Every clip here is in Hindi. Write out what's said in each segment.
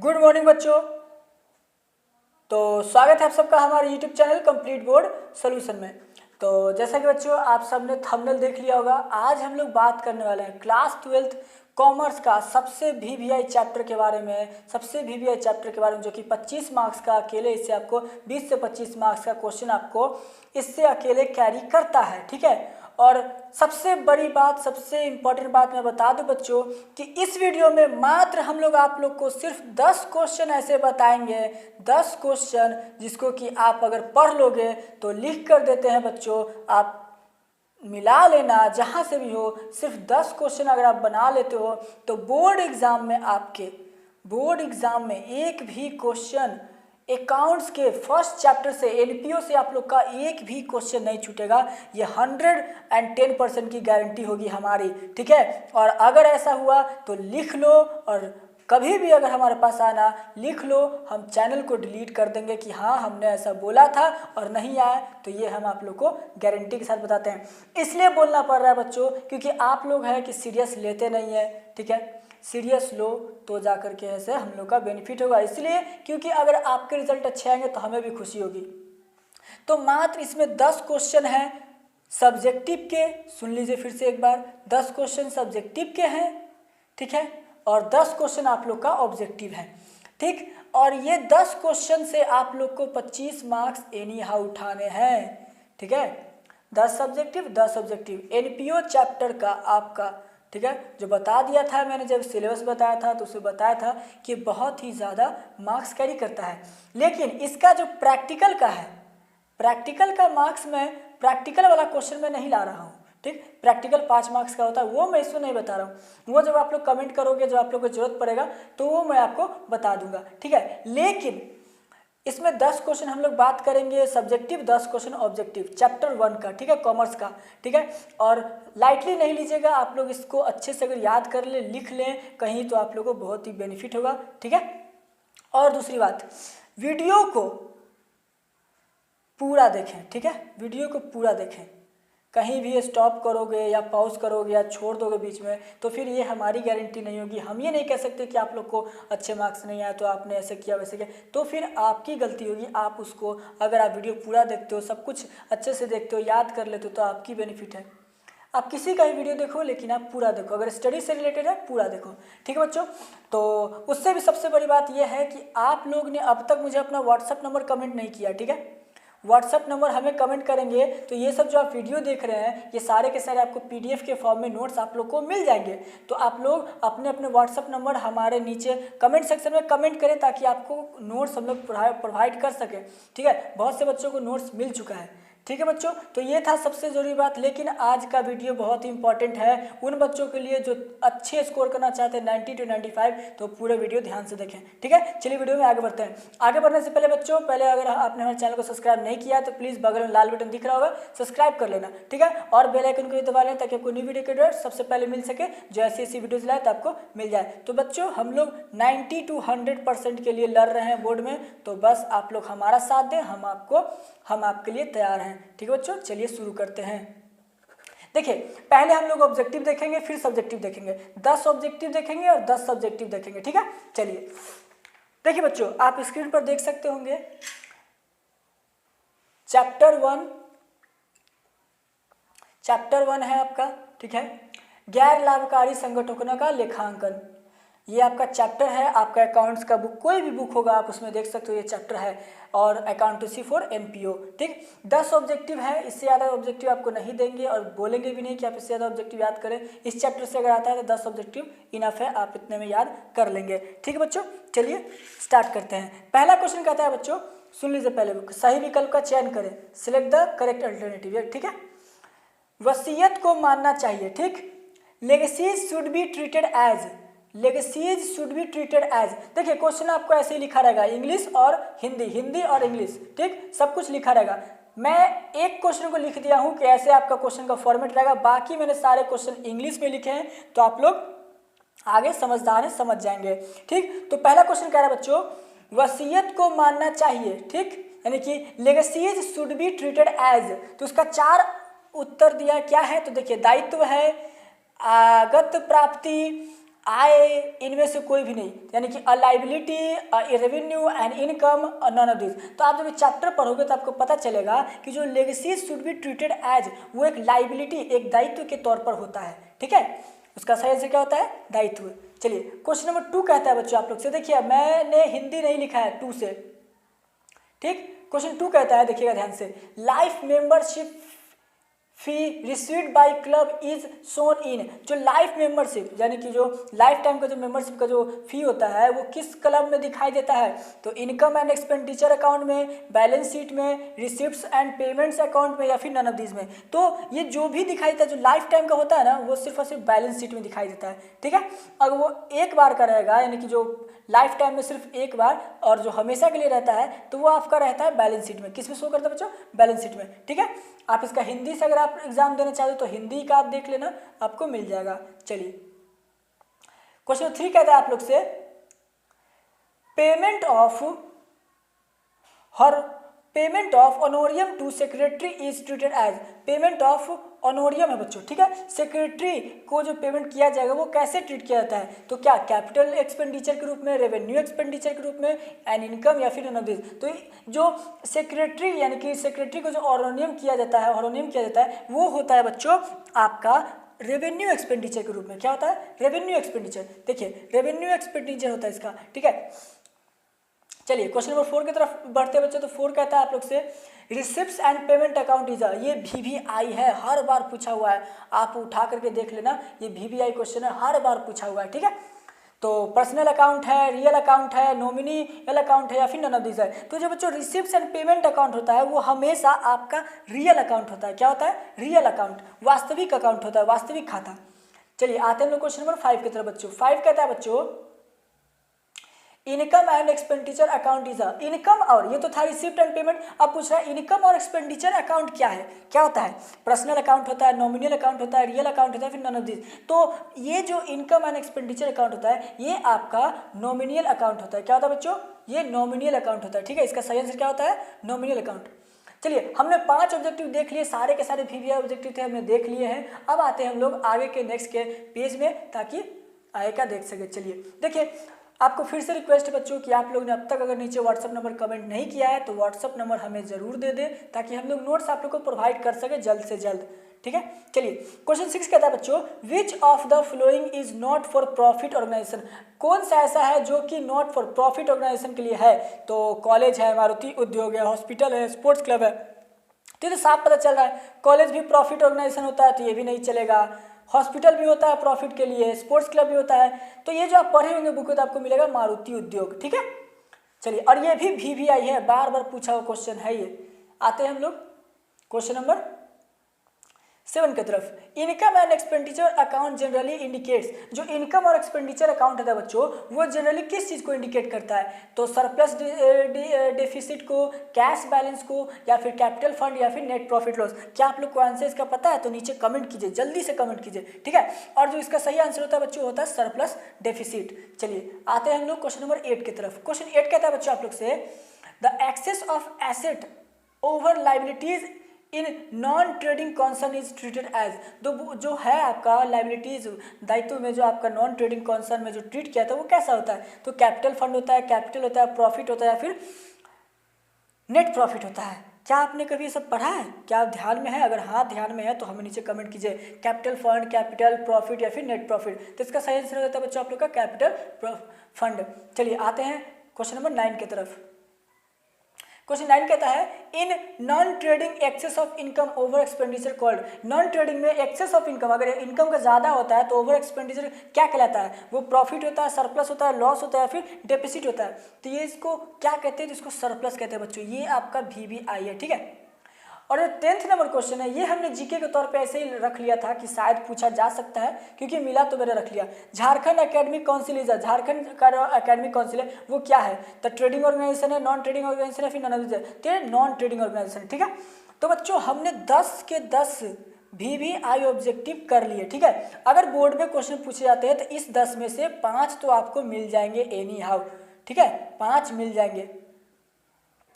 गुड मॉर्निंग बच्चों। तो स्वागत है आप सबका हमारे YouTube channel complete board solution में। तो जैसा कि बच्चों आप सबने थंबनेल देख लिया होगा, आज हम लोग बात करने वाले हैं क्लास 12th कॉमर्स का सबसे वीवीआई चैप्टर के बारे में। जो कि 25 मार्क्स का अकेले, इससे आपको 20 से 25 मार्क्स का क्वेश्चन आपको इससे अकेले कैरी करता है, ठीक है। और सबसे बड़ी बात, सबसे इम्पोर्टेंट बात मैं बता दूं बच्चों कि इस वीडियो में मात्र हम लोग आप लोग को सिर्फ 10 क्वेश्चन ऐसे बताएंगे, 10 क्वेश्चन जिसको कि आप अगर पढ़ लोगे तो लिख कर देते हैं बच्चों, आप मिला लेना जहाँ से भी हो। सिर्फ 10 क्वेश्चन अगर आप बना लेते हो तो बोर्ड एग्जाम में एक भी क्वेश्चन अकाउंट्स के फर्स्ट चैप्टर से एनपीओ से आप लोग का एक भी क्वेश्चन नहीं छूटेगा। ये 110% की गारंटी होगी हमारी, ठीक है। और अगर ऐसा हुआ तो लिख लो, और कभी भी अगर हमारे पास आना लिख लो, हम चैनल को डिलीट कर देंगे कि हाँ हमने ऐसा बोला था और नहीं आया। तो ये हम आप लोग को गारंटी के साथ बताते हैं। इसलिए बोलना पड़ रहा है बच्चों क्योंकि आप लोग हैं कि सीरियस लेते नहीं है, ठीक है। सीरियस लो तो जा कर के ऐसे हम लोग का बेनिफिट होगा, इसलिए क्योंकि अगर आपके रिजल्ट अच्छे आएंगे तो हमें भी खुशी होगी। तो मात्र इसमें 10 क्वेश्चन हैं सब्जेक्टिव के, सुन लीजिए फिर से एक बार, 10 क्वेश्चन सब्जेक्टिव के हैं, ठीक है, और 10 क्वेश्चन आप लोग का ऑब्जेक्टिव है, ठीक। और ये 10 क्वेश्चन से आप लोग को 25 मार्क्स एनी हाउ उठाने हैं, ठीक है। 10 सब्जेक्टिव 10 ऑब्जेक्टिव एनपीओ चैप्टर का आपका, ठीक है। जो बता दिया था मैंने, जब सिलेबस बताया था तो उसमें बताया था कि बहुत ही ज़्यादा मार्क्स कैरी करता है। लेकिन इसका जो प्रैक्टिकल का है, प्रैक्टिकल का मार्क्स में प्रैक्टिकल वाला क्वेश्चन मैं नहीं ला रहा हूँ, ठीक। प्रैक्टिकल 5 मार्क्स का होता है, वो मैं इसमें नहीं बता रहा हूँ। वो जब आप लोग कमेंट करोगे, जब आप लोग को जरूरत पड़ेगा तो वो मैं आपको बता दूंगा, ठीक है। लेकिन इसमें 10 क्वेश्चन हम लोग बात करेंगे सब्जेक्टिव, 10 क्वेश्चन ऑब्जेक्टिव चैप्टर 1 का, ठीक है, कॉमर्स का, ठीक है। और लाइटली नहीं लीजिएगा, आप लोग इसको अच्छे से अगर याद कर ले, लिख लें कहीं, तो आप लोगों को बहुत ही बेनिफिट होगा, ठीक है। और दूसरी बात, वीडियो को पूरा देखें, ठीक है, वीडियो को पूरा देखें। कहीं भी स्टॉप करोगे या पॉज करोगे या छोड़ दोगे बीच में तो फिर ये हमारी गारंटी नहीं होगी। हम ये नहीं कह सकते कि आप लोग को अच्छे मार्क्स नहीं आए तो आपने ऐसे किया वैसे किया, तो फिर आपकी गलती होगी। आप उसको, अगर आप वीडियो पूरा देखते हो, सब कुछ अच्छे से देखते हो, याद कर लेते हो, तो आपकी बेनिफिट है। आप किसी का ही वीडियो देखो लेकिन आप पूरा देखो, अगर स्टडी से रिलेटेड है पूरा देखो, ठीक है बच्चों। तो उससे भी सबसे बड़ी बात यह है कि आप लोग ने अब तक मुझे अपना व्हाट्सअप नंबर कमेंट नहीं किया, ठीक है। व्हाट्सअप नंबर हमें कमेंट करेंगे तो ये सब जो आप वीडियो देख रहे हैं, ये सारे के सारे आपको पीडीएफ के फॉर्म में नोट्स आप लोग को मिल जाएंगे। तो आप लोग अपने अपने व्हाट्सअप नंबर हमारे नीचे कमेंट सेक्शन में कमेंट करें ताकि आपको नोट्स हम लोग प्रोवाइड कर सकें, ठीक है। बहुत से बच्चों को नोट्स मिल चुका है, ठीक है बच्चों। तो ये था सबसे ज़रूरी बात। लेकिन आज का वीडियो बहुत ही इंपॉर्टेंट है उन बच्चों के लिए जो अच्छे स्कोर करना चाहते हैं 90 to 95, तो पूरे वीडियो ध्यान से देखें, ठीक है। चलिए वीडियो में आगे बढ़ते हैं। आगे बढ़ने से पहले बच्चों, पहले अगर आपने हमारे चैनल को सब्सक्राइब नहीं किया तो प्लीज़ बगल में लाल बटन दिख रहा होगा, सब्सक्राइब कर लेना, ठीक है। और बेल आइकन को भी दबा लें ताकि आपको न्यू वीडियो के अपडेट सबसे पहले मिल सके। जो ऐसी वीडियोज़ लाए तो आपको मिल जाए। तो बच्चों हम लोग 90 to 100% के लिए लड़ रहे हैं बोर्ड में, तो बस आप लोग हमारा साथ दें, हम आपके लिए तैयार हैं, ठीक है बच्चों। चलिए शुरू करते हैं। देखिए, पहले हम लोग ऑब्जेक्टिव देखेंगे, फिर सब्जेक्टिव देखेंगे। 10 ऑब्जेक्टिव देखेंगे और 10 सब्जेक्टिव देखेंगे, ठीक है। चलिए देखिए बच्चों, आप स्क्रीन पर देख सकते होंगे चैप्टर 1 है आपका, ठीक है। गैर लाभकारी संगठनों का लेखांकन, ये आपका चैप्टर है। आपका अकाउंट्स का बुक, कोई भी बुक होगा आप उसमें देख सकते हो, ये चैप्टर है। और अकाउंटेंसी फॉर एनपीओ, ठीक। 10 ऑब्जेक्टिव है, इससे ज़्यादा ऑब्जेक्टिव आपको नहीं देंगे और बोलेंगे भी नहीं कि आप इससे ज़्यादा ऑब्जेक्टिव याद करें। इस चैप्टर से अगर आता है तो 10 ऑब्जेक्टिव इनफ है, आप इतने में याद कर लेंगे, ठीक है बच्चों। चलिए स्टार्ट करते हैं। पहला क्वेश्चन कहता है बच्चों, सुन लीजिए पहले, सही विकल्प का चयन करें, सिलेक्ट द करेक्ट अल्टरनेटिव, ठीक है। वसीयत को मानना चाहिए, ठीक। Legacies should be treated as, देखिए क्वेश्चन आपको ऐसे ही लिखा रहेगा, इंग्लिश और हिंदी और इंग्लिश, ठीक, सब कुछ लिखा रहेगा। मैं एक क्वेश्चन को लिख दिया हूं कि ऐसे आपका क्वेश्चन का फॉर्मेट रहेगा, बाकी मैंने सारे क्वेश्चन इंग्लिश में लिखे हैं, तो आप लोग आगे समझदार हैं, समझ जाएंगे, ठीक। तो पहला क्वेश्चन कह रहा है बच्चों, वसीयत को मानना चाहिए, ठीक, यानी कि legacies should be treated as. तो उसका 4 उत्तर दिया, क्या है तो देखिए, दायित्व है, आगत प्राप्ति, आय इनमें से कोई भी नहीं, यानी कि a liability, a revenue and income, none of this. तो आप जब ये चैप्टर पढ़ोगे तो आपको पता चलेगा कि जो legacies should be treated as, वो एक लाइबिलिटी, एक दायित्व के तौर पर होता है, ठीक है। उसका सही आंसर क्या होता है? दायित्व। चलिए क्वेश्चन नंबर 2 कहता है बच्चों आप लोग से, देखिए मैंने हिंदी नहीं लिखा है 2 से, ठीक। क्वेश्चन 2 कहता है, देखिएगा ध्यान से, life membership fee received by club is shown in. जो लाइफ मेंबरशिप यानी कि जो लाइफ टाइम का जो मेंबरशिप का जो फी होता है वो किस क्लब में दिखाई देता है? तो इनकम एंड एक्सपेंडिचर अकाउंट में, बैलेंस शीट में, रिसिप्ट्स एंड पेमेंट्स अकाउंट में, या फिर नन ऑफ दीज में। तो ये जो भी दिखाई देता है, जो लाइफ टाइम का होता है ना, वो सिर्फ और सिर्फ बैलेंस शीट में दिखाई देता है, ठीक है। अगर वो एक बार का रहेगा, यानी कि जो लाइफ टाइम में सिर्फ एक बार, और जो हमेशा के लिए रहता है तो वो आपका रहता है बैलेंस शीट में। किस में शो करता है बच्चों? बैलेंस शीट में, ठीक है। आप इसका हिंदी से अगर आप एग्जाम देना चाहते हो तो हिंदी का आप देख लेना, आपको मिल जाएगा। चलिए क्वेश्चन 3 कहता है आप लोग से, payment of honorarium to secretary is treated as. Payment of honorarium है बच्चों, ठीक है। सेक्रेटरी को जो पेमेंट किया जाएगा वो कैसे ट्रीट किया जाता है? तो क्या कैपिटल एक्सपेंडिचर के रूप में, रेवेन्यू एक्सपेंडिचर के रूप में, एंड इनकम, या फिर नन ऑफ दिस। तो जो सेक्रेटरी यानी कि सेक्रेटरी को जो ऑनोरियम किया जाता है वो होता है बच्चों आपका रेवेन्यू एक्सपेंडिचर के रूप में। क्या होता है? Revenue expenditure. देखिए रेवेन्यू एक्सपेंडिचर होता है इसका, ठीक है। चलिए क्वेश्चन नंबर 4 की तरफ बढ़ते हैं बच्चों। तो 4 कहता है आप लोग से, receipts and payment account is, ये VVI है, हर बार पूछा हुआ है, आप उठा करके देख लेना, ये VVI क्वेश्चन है, हर बार पूछा हुआ है, ठीक है। तो पर्सनल अकाउंट है, रियल अकाउंट है, नॉमिनियल अकाउंट है, या फिर नन ऑफ दिस है। तो जो बच्चों रिसिप्ट्स एंड पेमेंट अकाउंट होता है वो हमेशा आपका रियल अकाउंट होता है। क्या होता है? रियल अकाउंट, वास्तविक अकाउंट होता है, वास्तविक खाता। चलिए आते हैं लोग क्वेश्चन नंबर 5 की तरफ बच्चों। 5 कहता है बच्चों, income and expenditure account is a. Income, और ये तो था रिसिप्ट एंड पेमेंट, अब पूछ रहा है इनकम और एक्सपेंडिचर अकाउंट क्या है, क्या होता है? पर्सनल अकाउंट होता है, नॉमिनल अकाउंट होता है, रियल अकाउंट होता है, फिर नन ऑफ दिस। तो ये जो इनकम एंड एक्सपेंडिचर अकाउंट होता है ये आपका नॉमिनियल अकाउंट होता है। क्या होता है बच्चों? ये नॉमिनियल अकाउंट होता है, ठीक है। इसका सही आंसर क्या होता है? नॉमिनियल अकाउंट। चलिए हमने 5 ऑब्जेक्टिव देख लिए, सारे के सारे VVI ऑब्जेक्टिव थे, हमने देख लिए हैं। अब आते हैं हम लोग आगे के नेक्स्ट के पेज में, ताकि आगे का देख सके। चलिए देखिए, आपको फिर से रिक्वेस्ट है बच्चों कि आप लोग ने अब तक अगर नीचे व्हाट्सअप नंबर कमेंट नहीं किया है तो व्हाट्सअप नंबर हमें जरूर दे दें, ताकि हम लोग नोट्स आप लोग को प्रोवाइड कर सके जल्द से जल्द, ठीक है। चलिए क्वेश्चन 6 कहता है बच्चों, which of the following is not for profit organisation. कौन सा ऐसा है जो कि नॉट फॉर प्रॉफिट ऑर्गेनाइजेशन के लिए है? तो कॉलेज है, मारुति उद्योग है, हॉस्पिटल है, स्पोर्ट्स क्लब है। तो ये तो साफ पता चल रहा है, कॉलेज भी प्रॉफिट ऑर्गेनाइजेशन होता है तो ये भी नहीं चलेगा, हॉस्पिटल भी होता है प्रॉफिट के लिए, स्पोर्ट्स क्लब भी होता है। तो ये जो आप पढ़े होंगे बुक में तो आपको मिलेगा मारुति उद्योग, ठीक है। चलिए, और ये भी VVI है, बार बार पूछा हुआ क्वेश्चन है ये। आते हैं हम लोग क्वेश्चन नंबर 7 की तरफ। Income and expenditure account generally indicates. जो इनकम और एक्सपेंडिचर अकाउंट होता है बच्चों वो जनरली किस चीज़ को इंडिकेट करता है? तो सरप्लस डेफिसिट को, कैश बैलेंस को, या फिर कैपिटल फंड, या फिर नेट प्रॉफिट लॉस। क्या आप लोग को आंसर इसका पता है? तो नीचे कमेंट कीजिए, जल्दी से कमेंट कीजिए, ठीक है। और जो इसका सही आंसर होता है बच्चों होता है सरप्लस डेफिसिट। चलिए आते हैं हम लोग क्वेश्चन नंबर 8 की तरफ। क्वेश्चन 8 कहता है बच्चों आप लोग से, the excess of asset over liabilities in non trading concern is treated as. तो जो है आपका लाइबिलिटीज, दायित्व में जो आपका नॉन ट्रेडिंग कॉन्सर्न में जो ट्रीट किया था वो कैसा होता है? तो कैपिटल फंड होता है, कैपिटल होता है, प्रॉफिट होता है, या फिर नेट प्रॉफिट होता है। क्या आपने कभी ये सब पढ़ा है? क्या आप ध्यान में है? अगर हाँ ध्यान में है तो हमें नीचे कमेंट कीजिए, कैपिटल फंड, कैपिटल प्रॉफिट, या फिर नेट प्रॉफिट। तो इसका सही आंसर होता है बच्चों आप लोग का कैपिटल फंड। चलिए आते हैं क्वेश्चन नंबर 9 की तरफ। क्वेश्चन 9 कहता है, in non trading excess of income over expenditure called. Non trading में एक्सेस ऑफ इनकम, अगर इनकम का ज्यादा होता है तो ओवर एक्सपेंडिचर क्या कहलाता है? वो प्रॉफिट होता है, सरप्लस होता है, लॉस होता है, फिर डेफिसिट होता है। तो ये इसको क्या कहते हैं? तो इसको सरप्लस कहते हैं बच्चों। ये आपका VVI है, ठीक है। और जो 10th नंबर क्वेश्चन है ये हमने जीके के तौर पे ऐसे ही रख लिया था कि शायद पूछा जा सकता है, क्योंकि मिला तो मैंने रख लिया। Jharkhand academic council is, Jharkhand का एकेडमिक काउंसिल है वो क्या है? तो ट्रेडिंग ऑर्गेनाइजेशन है, नॉन ट्रेडिंग ऑर्गेनाइजेशन है, फिर नॉन ऑर्गेनाइजेशन। तो नॉन ट्रेडिंग ऑर्गेनाइजेशन, ठीक है। तो बच्चों हमने 10 के 10 VVI ऑब्जेक्टिव कर लिए, ठीक है। अगर बोर्ड में क्वेश्चन पूछे जाते हैं तो इस 10 में से 5 तो आपको मिल जाएंगे एनी हाउ, ठीक है, 5 मिल जाएंगे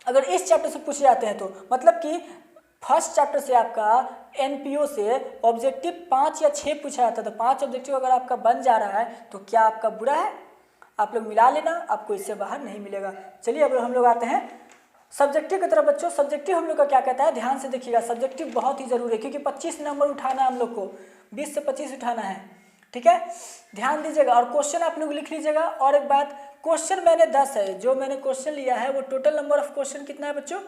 अगर इस चैप्टर से पूछे जाते हैं तो। मतलब कि फर्स्ट चैप्टर से आपका एनपीओ से ऑब्जेक्टिव 5 या 6 पूछा जाता है, तो 5 ऑब्जेक्टिव अगर आपका बन जा रहा है तो क्या आपका बुरा है? आप लोग मिला लेना, आपको इससे बाहर नहीं मिलेगा। चलिए अब हम लोग आते हैं सब्जेक्टिव की तरफ। बच्चों सब्जेक्टिव हम लोग का क्या कहता है, ध्यान से देखिएगा। सब्जेक्टिव बहुत ही जरूरी है क्योंकि 25 नंबर उठाना है हम लोग को, 20 से 25 उठाना है, ठीक है, ध्यान दीजिएगा। और क्वेश्चन आप लोग लिख लीजिएगा। और एक बात, क्वेश्चन मैंने 10 है, जो मैंने क्वेश्चन लिया है वो टोटल नंबर ऑफ क्वेश्चन कितना है बच्चों?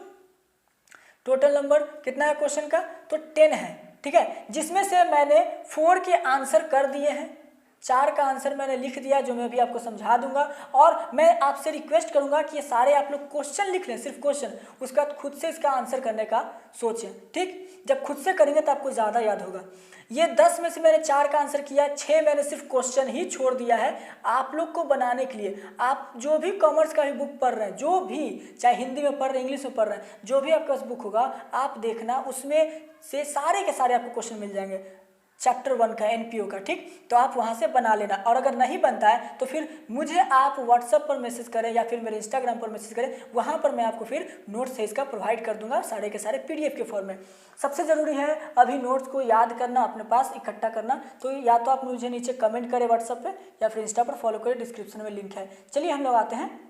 टोटल नंबर कितना है क्वेश्चन का? तो 10 है, ठीक है, जिसमें से मैंने 4 के आंसर कर दिए हैं, 4 का आंसर मैंने लिख दिया, जो मैं अभी आपको समझा दूंगा। और मैं आपसे रिक्वेस्ट करूंगा कि ये सारे आप लोग क्वेश्चन लिख लें, सिर्फ क्वेश्चन, उसका खुद से इसका आंसर करने का सोचें, ठीक। जब खुद से करेंगे तो आपको ज़्यादा याद होगा। ये 10 में से मैंने 4 का आंसर किया, 6 मैंने सिर्फ क्वेश्चन ही छोड़ दिया है आप लोग को बनाने के लिए। आप जो भी कॉमर्स का भी बुक पढ़ रहे हैं, जो भी, चाहे हिंदी में पढ़ रहे हैं, इंग्लिश में पढ़ रहे हैं, जो भी आपका बुक होगा आप देखना, उसमें से सारे के सारे आपको क्वेश्चन मिल जाएंगे चैप्टर 1 का, एनपीओ का, ठीक। तो आप वहाँ से बना लेना। और अगर नहीं बनता है तो फिर मुझे आप व्हाट्सएप पर मैसेज करें या फिर मेरे इंस्टाग्राम पर मैसेज करें, वहाँ पर मैं आपको फिर नोट्स है इसका प्रोवाइड कर दूंगा, सारे के सारे पीडीएफ के फॉर्म में। सबसे ज़रूरी है अभी नोट्स को याद करना, अपने पास इकट्ठा करना। तो या तो आप मुझे नीचे कमेंट करें व्हाट्सएप पर या फिर इंस्टा पर फॉलो करें, डिस्क्रिप्शन में लिंक है। चलिए हम लोग आते हैं।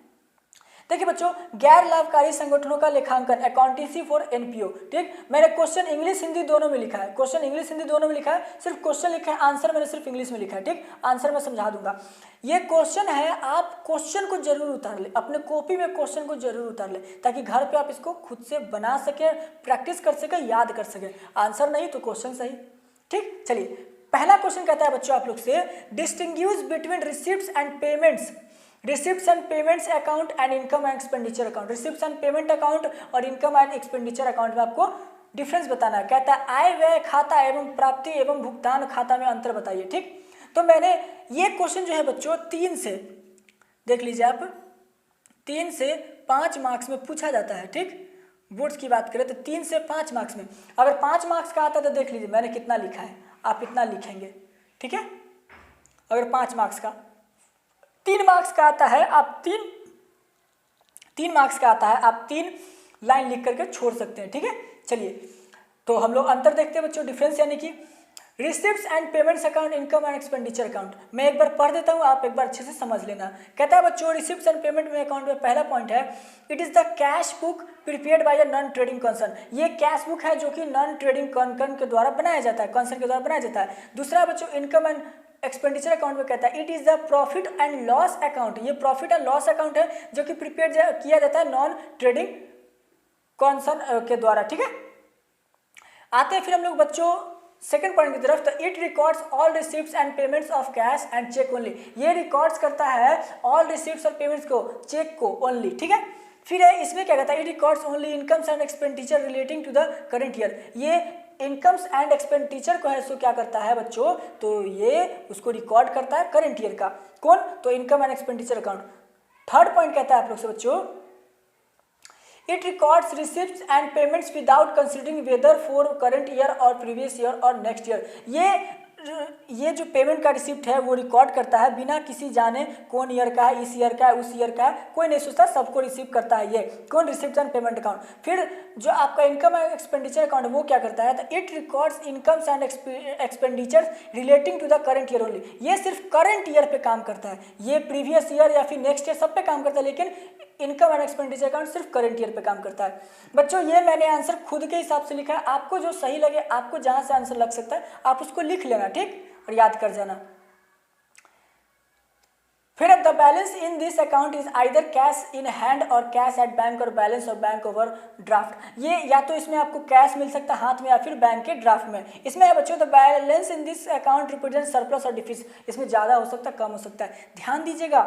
देखिए बच्चों, गैर लाभकारी संगठनों का लेखांकन, अकाउंटेंसी फॉर एनपीओ, ठीक। मैंने क्वेश्चन इंग्लिश हिंदी दोनों में लिखा है, क्वेश्चन इंग्लिश हिंदी दोनों में लिखा है, सिर्फ क्वेश्चन लिखा है, आंसर मैंने सिर्फ इंग्लिश में लिखा है, ठीक। आंसर मैं समझा दूंगा। ये क्वेश्चन है, आप क्वेश्चन को जरूर उतार ले, अपने कॉपी में क्वेश्चन को जरूर उतार ले, ताकि घर पे आप इसको खुद से बना सके, प्रैक्टिस कर सके, याद कर सके। आंसर नहीं तो क्वेश्चन सही, ठीक। चलिए पहला क्वेश्चन कहता है बच्चों आप लोग से, distinguish between receipts and payments, receipts and payments account and income and expenditure account. Receipts and payment account और इनकम एंड एक्सपेंडिचर अकाउंट में आपको डिफरेंस बताना है। कहता है आय व्यय खाता एवं प्राप्ति एवं भुगतान खाता में अंतर बताइए, ठीक। तो मैंने ये क्वेश्चन जो है बच्चों 3 से, देख लीजिए आप, 3 से 5 मार्क्स में पूछा जाता है, ठीक। बोर्ड्स की बात करें तो 3 से 5 मार्क्स में, अगर 5 मार्क्स का आता है तो देख लीजिए मैंने कितना लिखा है, आप इतना लिखेंगे, ठीक है। अगर 5 मार्क्स का, 3 मार्क्स का आता है, आप 3 मार्क्स का आता है, आप 3 लाइन लिख करके छोड़ सकते हैं, ठीक है। चलिए तो हम लोग अंतर देखते हैं बच्चों, डिफरेंस, यानी कि receipts and payments account, income and expenditure account. मैं एक बार पढ़ देता हूँ, आप एक बार अच्छे से समझ लेना। कहता है बच्चों रिसिप्ट्स एंड पेमेंट में अकाउंट में पहला पॉइंट है, it is the cash book prepared by a non trading concern. ये कैश बुक है जो कि नॉन ट्रेडिंग कंसर्न के द्वारा बनाया जाता है, कंसर्न के द्वारा बनाया जाता है। दूसरा बच्चों इनकम एंड एक्सपेंडिचर अकाउंट में कहता है it is the profit and loss account. ये प्रॉफिट एंड लॉस अकाउंट है जो कि प्रिपेयर किया जाता है नॉन ट्रेडिंग कंसर्न के द्वारा, ठीक है। आते हैं फिर हम लोग बच्चों सेकंड पॉइंट की तरफ। तो it records all receipts and payments of cash and cheque only. ये रिकॉर्ड्स करता है ऑल रिसिप्ट्स और पेमेंट्स को, चेक को ओनली, ठीक है। फिर है इसमें क्या कहता है, it records only incomes and expenditure relating to the current year. ये इनकम्स एंड एक्सपेंडिचर को है सो क्या करता है बच्चों, तो ये उसको रिकॉर्ड करता है करंट ईयर का। कौन? तो income and expenditure account. Third point कहता है आप लोग से बच्चों, it records receipts and payments without considering whether for current year और प्रीवियस ईयर और नेक्स्ट ईयर। ये जो पेमेंट का रिसिप्ट है वो रिकॉर्ड करता है बिना किसी जाने कौन ईयर का है, इस ईयर का है, उस ईयर का है, कोई नहीं सोचता, सबको रिसीव करता है ये। कौन? Receipt and payment account. फिर जो आपका इनकम एंड एक्सपेंडिचर अकाउंट है वो क्या करता है, तो it records incomes and expenditure relating to the current year only. ये सिर्फ करंट ईयर पे काम करता है, ये प्रीवियस ईयर या फिर नेक्स्ट ईयर सब पे काम करता है, लेकिन इनकम एंड एक्सपेंडिचर अकाउंट सिर्फ करंट ईयर पे काम करता है। बच्चों ये मैंने आंसर खुद के हिसाब से लिखा है, आपको जो सही लगे, आपको जहां से आंसर लग सकता है आप उसको लिख लेना, ठीक, और याद कर जाना। फिर the balance in this account is either cash in hand और कैश एट बैंक और बैलेंस और बैंक ओवर ड्राफ्ट। ये या तो इसमें आपको कैश मिल सकता है हाथ में या फिर बैंक के ड्राफ्ट में। इसमें है बच्चों the balance in this account represent surplus और डिफिसिट। इसमें ज़्यादा हो सकता है, कम हो सकता है। ध्यान दीजिएगा,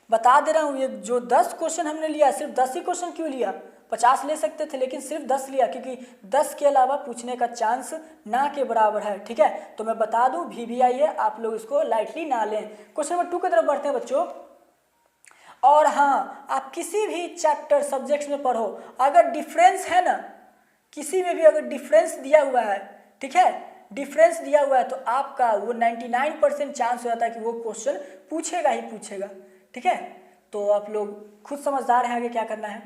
बता दे रहा हूँ, ये जो 10 क्वेश्चन हमने लिया, सिर्फ 10 ही क्वेश्चन क्यों लिया, 50 ले सकते थे लेकिन सिर्फ 10 लिया, क्योंकि 10 के अलावा पूछने का चांस ना के बराबर है, ठीक है। तो मैं बता दूं VVI है, आप लोग इसको लाइटली ना लें। क्वेश्चन नंबर 2 की तरफ बढ़ते हैं बच्चों। और हाँ, आप किसी भी चैप्टर सब्जेक्ट्स में पढ़ो, अगर डिफरेंस है ना, किसी में भी अगर डिफरेंस दिया हुआ है, ठीक है, डिफरेंस दिया हुआ है, तो आपका वो 99% चांस हो जाता है कि वो क्वेश्चन पूछेगा ही पूछेगा, ठीक है। तो आप लोग खुद समझदार हैं आगे क्या करना है।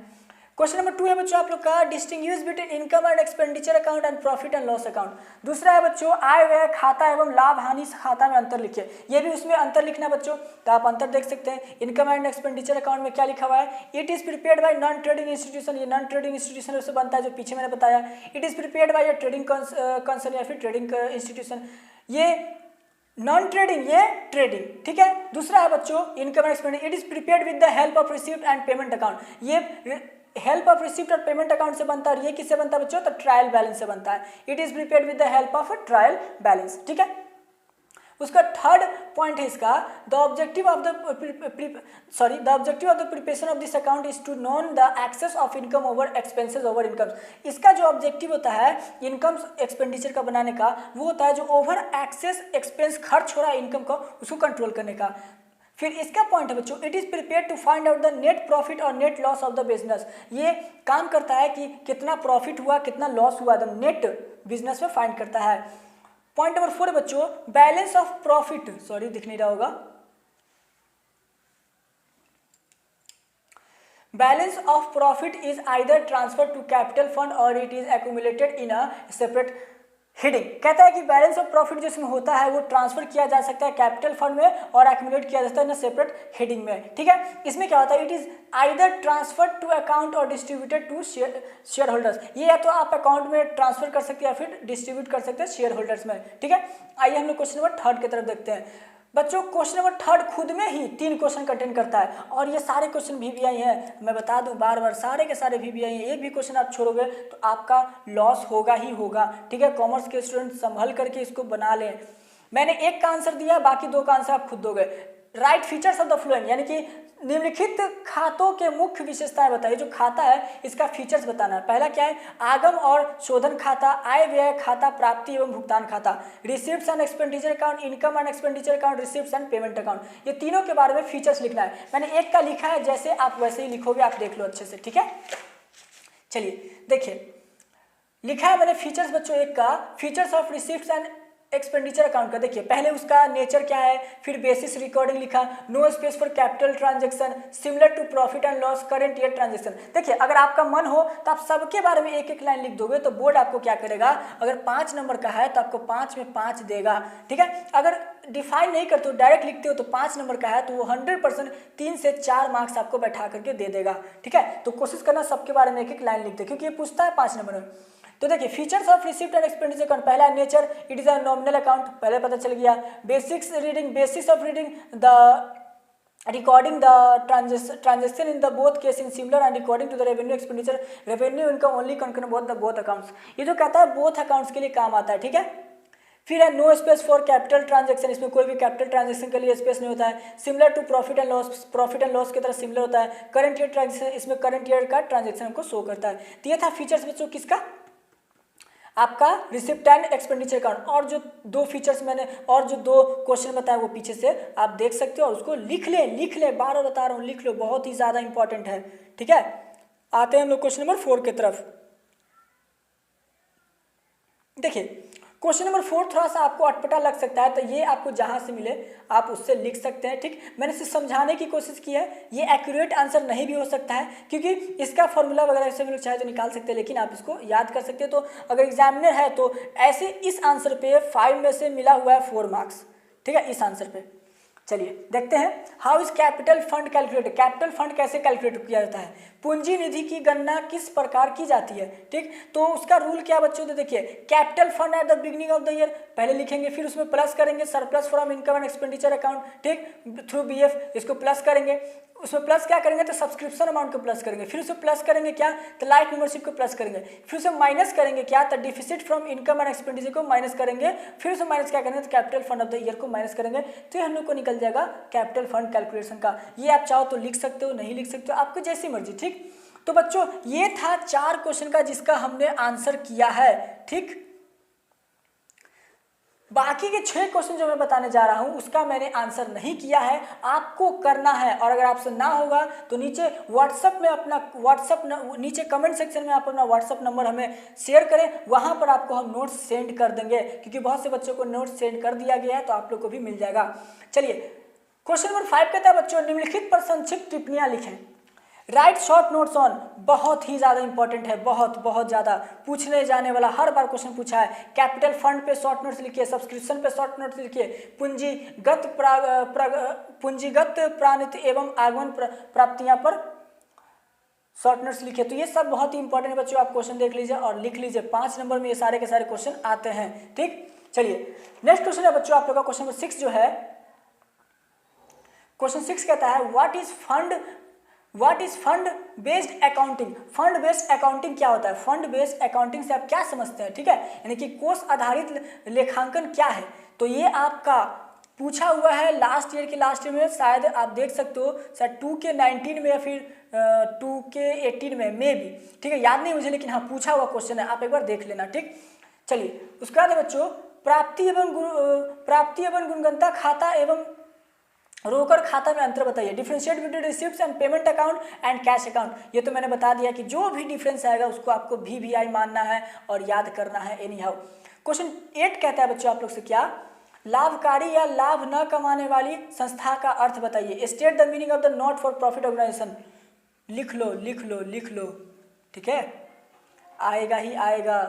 क्वेश्चन नंबर 2 है बच्चों आप लोग का distinguish between income and expenditure account and profit and loss account. दूसरा है बच्चों आय व्यय खाता एवं लाभ हानि खाता में अंतर लिखिए। ये भी उसमें अंतर लिखना है बच्चों, तो आप अंतर देख सकते हैं। इनकम एंड एक्सपेंडिचर अकाउंट में क्या लिखा हुआ है, it is prepared by non trading institution, ये नॉन ट्रेडिंग इंस्टीट्यूशन से बनता है जो पीछे मैंने बताया। It is prepared by trading concern या फिर ट्रेडिंग इंस्टीट्यूशन, ये नॉन ट्रेडिंग ये ट्रेडिंग, ठीक है। दूसरा है बच्चों income and expenditure, it is prepared with the help of receipt and payment account, ये हेल्प ऑफ रिसीप्ट और पेमेंट अकाउंट से बनता है। और ये किससे बनता है बच्चों, तो ट्रायल बैलेंस से बनता है। It is prepared with the help of trial balance, ठीक है। उसका थर्ड पॉइंट है इसका, the objective of the preparation of this account is to known the excess of income over expenses over income. इसका जो ऑब्जेक्टिव होता है इनकम एक्सपेंडिचर का बनाने का, वो होता है जो ओवर एक्सेस एक्सपेंस खर्च हो रहा है इनकम का, उसको कंट्रोल करने का। फिर इसका पॉइंट है बच्चों, it is prepare to find out the net profit और net loss of the business. ये काम करता है कि कितना प्रॉफिट हुआ कितना लॉस हुआ, द नेट बिजनेस में फाइंड करता है। पॉइंट नंबर 4 बच्चों बैलेंस ऑफ प्रॉफिट, सॉरी दिख नहीं रहा होगा, balance of profit is either transfer to capital fund और it is accumulated in a separate heading. कहता है कि बैलेंस ऑफ प्रॉफिट जो इसमें होता है वो ट्रांसफर किया जा सकता है कैपिटल फंड में और एक्यूमुलेट किया जा सकता है सेपरेट हेडिंग में, ठीक है। इसमें क्या होता है, it is either transfer to account और डिस्ट्रीब्यूटेड टू शेयर होल्डर्स। ये या तो आप अकाउंट में ट्रांसफर कर सकते हैं या फिर डिस्ट्रीब्यूट कर सकते हैं शेयर होल्डर्स में, ठीक है। आइए हम लोग क्वेश्चन नंबर 3 की तरफ देखते हैं। बच्चों क्वेश्चन नंबर 3 खुद में ही 3 क्वेश्चन कंटेन करता है और ये सारे क्वेश्चन VBI हैं। मैं बता दूं बार बार, सारे के सारे VBI हैं। एक भी क्वेश्चन आप छोड़ोगे तो आपका लॉस होगा ही होगा, ठीक है। कॉमर्स के स्टूडेंट संभल करके इसको बना लें। मैंने एक का आंसर दिया, बाकी 2 का आंसर आप खुद दोगे। Right features of the flowing, यानी कि निम्नलिखित खातों के मुख्य विशेषताएं बताइए। जो खाता है इसका फीचर्स बताना है। पहला क्या है, आगम और शोधन खाता, आय व्यय खाता, प्राप्ति एवं भुगतान खाता, receipts and expenditure account, income and expenditure account, receipts and payment account. ये तीनों के बारे में फीचर्स लिखना है। मैंने एक का लिखा है, जैसे आप वैसे ही लिखोगे, आप देख लो अच्छे से, ठीक है। चलिए देखिए, लिखा है मैंने फीचर्स बच्चों एक का, features of receipts and expenditure account का। देखिए पहले उसका नेचर क्या है, फिर बेसिस रिकॉर्डिंग लिखा, no space for capital transaction, similar to profit and loss, current year transaction. देखिए अगर आपका मन हो तो आप सबके बारे में एक एक लाइन लिख दोगे तो बोर्ड आपको क्या करेगा, अगर 5 नंबर का है तो आपको 5 में 5 देगा, ठीक है। अगर डिफाइन नहीं करते हो, डायरेक्ट लिखते हो तो 5 नंबर का है तो वो 100% 3 से 4 मार्क्स आपको बैठा करके दे देगा, ठीक है। तो कोशिश करना सबके बारे में एक एक लाइन लिख दे, क्योंकि ये पूछता है 5 नंबर में। तो देखिए features of receipt and expenditure account, पहला nature, it is a nominal account, पहले पता चल गया। Basics reading, basis of reading the recording the transaction in the both case in similar and recording to the revenue expenditure revenue income only concern both accounts। ये जो कहता है both accounts के लिए काम आता है, ठीक है। फिर है no space for capital transaction, इसमें कोई भी कैपिटल ट्रांजैक्शन के लिए स्पेस नहीं होता है। Similar to profit and loss, profit and loss की तरह सिमिलर होता है। करंट ईयर ट्रांजैक्शन, इसमें करंट ईयर का ट्रांजैक्शन हमको शो करता है। तो ये था फीचर्स बच्चों किसका, आपका रिसिप्ट एंड एक्सपेंडिचर अकाउंट। और जो 2 फीचर्स मैंने और जो 2 क्वेश्चन बताए वो पीछे से आप देख सकते हो और उसको लिख ले, बार बता रहा हूँ लिख लो, बहुत ही ज़्यादा इंपॉर्टेंट है, ठीक है। आते हैं हम लोग क्वेश्चन नंबर 4 की तरफ। देखिए क्वेश्चन नंबर 4 थोड़ा सा आपको अटपटा लग सकता है, तो ये आपको जहाँ से मिले आप उससे लिख सकते हैं, ठीक। मैंने इसे समझाने की कोशिश की है, ये एक्यूरेट आंसर नहीं भी हो सकता है क्योंकि इसका फॉर्मूला वगैरह से भी लोग चाहे तो निकाल सकते हैं, लेकिन आप इसको याद कर सकते हैं। तो अगर एग्जामिनर है तो ऐसे इस आंसर पे 5 में से मिला हुआ है 4 मार्क्स, ठीक है, इस आंसर पे। चलिए देखते हैं how is capital fund calculated. Capital fund कैसे कैलकुलेट किया जाता है, पूंजी निधि की गणना किस प्रकार की जाती है, ठीक। तो उसका रूल क्या बच्चों, तो देखिए capital fund at the beginning of the year पहले लिखेंगे, फिर उसमें प्लस करेंगे surplus from income and expenditure account, ठीक, थ्रू BF, इसको प्लस करेंगे। उसमें प्लस क्या करेंगे तो सब्सक्रिप्शन अमाउंट को प्लस करेंगे, फिर उसमें प्लस करेंगे क्या तो लाइफ मेंबरशिप को प्लस करेंगे, फिर उसे माइनस करेंगे क्या तो deficit from income and expenditure को माइनस करेंगे, फिर उसे माइनस क्या करेंगे तो capital fund of the year को माइनस करेंगे। तो ये हम लोग को निकल जाएगा कैपिटल फंड कैलकुलेशन का। ये आप चाहो तो लिख सकते हो, नहीं लिख सकते हो, आपको जैसी मर्जी, ठीक। तो बच्चों ये था 4 क्वेश्चन का जिसका हमने आंसर किया है, ठीक। बाकी के 6 क्वेश्चन जो मैं बताने जा रहा हूं उसका मैंने आंसर नहीं किया है, आपको करना है। और अगर आपसे ना होगा तो नीचे व्हाट्सएप में अपना नीचे कमेंट सेक्शन में आप अपना व्हाट्सएप नंबर हमें शेयर करें, वहां पर आपको हम नोट्स सेंड कर देंगे, क्योंकि बहुत से बच्चों को नोट्स सेंड कर दिया गया है तो आप लोग को भी मिल जाएगा। चलिए क्वेश्चन नंबर 5 कहता है बच्चों निम्नलिखित पर संक्षिप्त टिप्पणियां लिखें। राइट शॉर्ट नोट्स ऑन, बहुत ही ज़्यादा इंपॉर्टेंट है, बहुत बहुत ज़्यादा पूछने जाने वाला, हर बार क्वेश्चन पूछा है। कैपिटल फंड पे शॉर्ट नोट्स लिखिए, सब्सक्रिप्शन पे शॉर्ट नोट्स लिखिए, पूंजीगत प्राणित एवं आगमन प्राप्तियां पर शॉर्ट नोट्स लिखिए। तो ये सब बहुत ही इंपॉर्टेंट है बच्चों, आप क्वेश्चन देख लीजिए और लिख लीजिए। 5 नंबर में ये सारे के सारे क्वेश्चन आते हैं। ठीक, चलिए नेक्स्ट क्वेश्चन है बच्चों आप लोग का क्वेश्चन नंबर 6 जो है, क्वेश्चन 6 कहता है what is fund based accounting. Fund based accounting क्या होता है? फंड बेस्ड अकाउंटिंग से आप क्या समझते हैं? ठीक है, यानी कि कोष आधारित लेखांकन क्या है? तो ये आपका पूछा हुआ है लास्ट ईयर के लास्ट ईयर में, शायद आप देख सकते हो शायद 2K19 में या फिर 2K18 में मे भी, ठीक है, याद नहीं मुझे, लेकिन हाँ पूछा हुआ क्वेश्चन है, आप एक बार देख लेना। ठीक, चलिए उसके बाद बच्चों प्राप्ति एवं गुणवत्ता खाता एवं रोकड़ खाता में अंतर बताइए। Differentiate between receipts and payment account and cash account. ये तो मैंने बता दिया कि जो भी डिफरेंस आएगा उसको आपको VVI मानना है और याद करना है एनी हाउ। क्वेश्चन 8 कहता है बच्चों आप लोग से क्या, लाभकारी या लाभ न कमाने वाली संस्था का अर्थ बताइए। State the meaning of the not for profit organisation. लिख लो लिख लो लिख लो, ठीक है, आएगा ही आएगा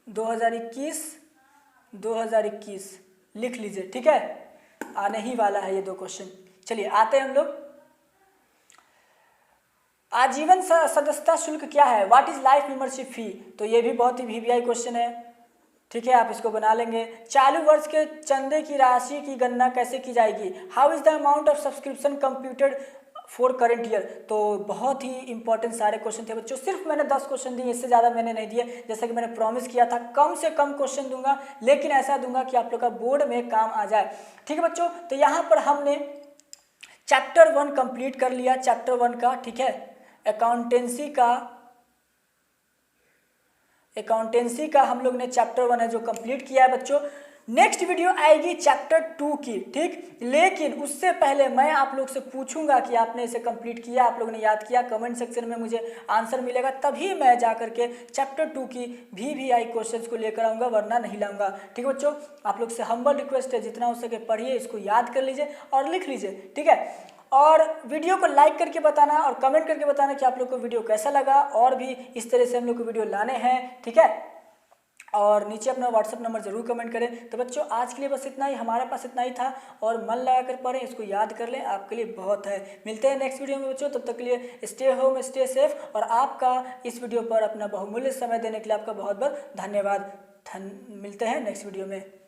2021 लिख लीजिए। ठीक है, आने ही वाला है ये 2 क्वेश्चन। चलिए आते हैं हम लोग, आजीवन सदस्यता शुल्क क्या है? What is life membership fee. तो ये भी बहुत ही VVI क्वेश्चन है, ठीक है, आप इसको बना लेंगे। चालू वर्ष के चंदे की राशि की गणना कैसे की जाएगी? How is the amount of subscription computed for current year. तो बहुत ही इंपॉर्टेंट सारे क्वेश्चन थे बच्चों, सिर्फ मैंने 10 क्वेश्चन दिए, इससे ज़्यादा मैंने नहीं दिए। जैसा कि मैंने प्रॉमिस किया था कम से कम क्वेश्चन दूंगा, लेकिन ऐसा दूंगा कि आप लोग का बोर्ड में काम आ जाए। ठीक है बच्चों, तो यहाँ पर हमने चैप्टर 1 कंप्लीट कर लिया, चैप्टर 1 का, ठीक है, अकाउंटेंसी का हम लोग ने चैप्टर 1 है जो कंप्लीट किया है बच्चों। नेक्स्ट वीडियो आएगी चैप्टर 2 की, ठीक, लेकिन उससे पहले मैं आप लोग से पूछूंगा कि आपने इसे कंप्लीट किया, आप लोगों ने याद किया। कमेंट सेक्शन में मुझे आंसर मिलेगा, तभी मैं जा करके चैप्टर 2 की VVI क्वेश्चंस को लेकर आऊँगा, वरना नहीं लाऊंगा। ठीक है बच्चों, आप लोग से हम्बल रिक्वेस्ट है, जितना हो सके पढ़िए, इसको याद कर लीजिए और लिख लीजिए। ठीक है, और वीडियो को लाइक करके बताना और कमेंट करके बताना कि आप लोग को वीडियो कैसा लगा, और भी इस तरह से हम लोग को वीडियो लाने हैं। ठीक है, और नीचे अपना व्हाट्सअप नंबर जरूर कमेंट करें। तो बच्चों आज के लिए बस इतना ही, हमारे पास इतना ही था, और मन लगा कर पढ़ें, इसको याद कर लें, आपके लिए बहुत है। मिलते हैं नेक्स्ट वीडियो में बच्चों, तब तक के लिए स्टे होम स्टे सेफ, और आपका इस वीडियो पर अपना बहुमूल्य समय देने के लिए आपका बहुत बहुत धन्यवाद। मिलते हैं नेक्स्ट वीडियो में।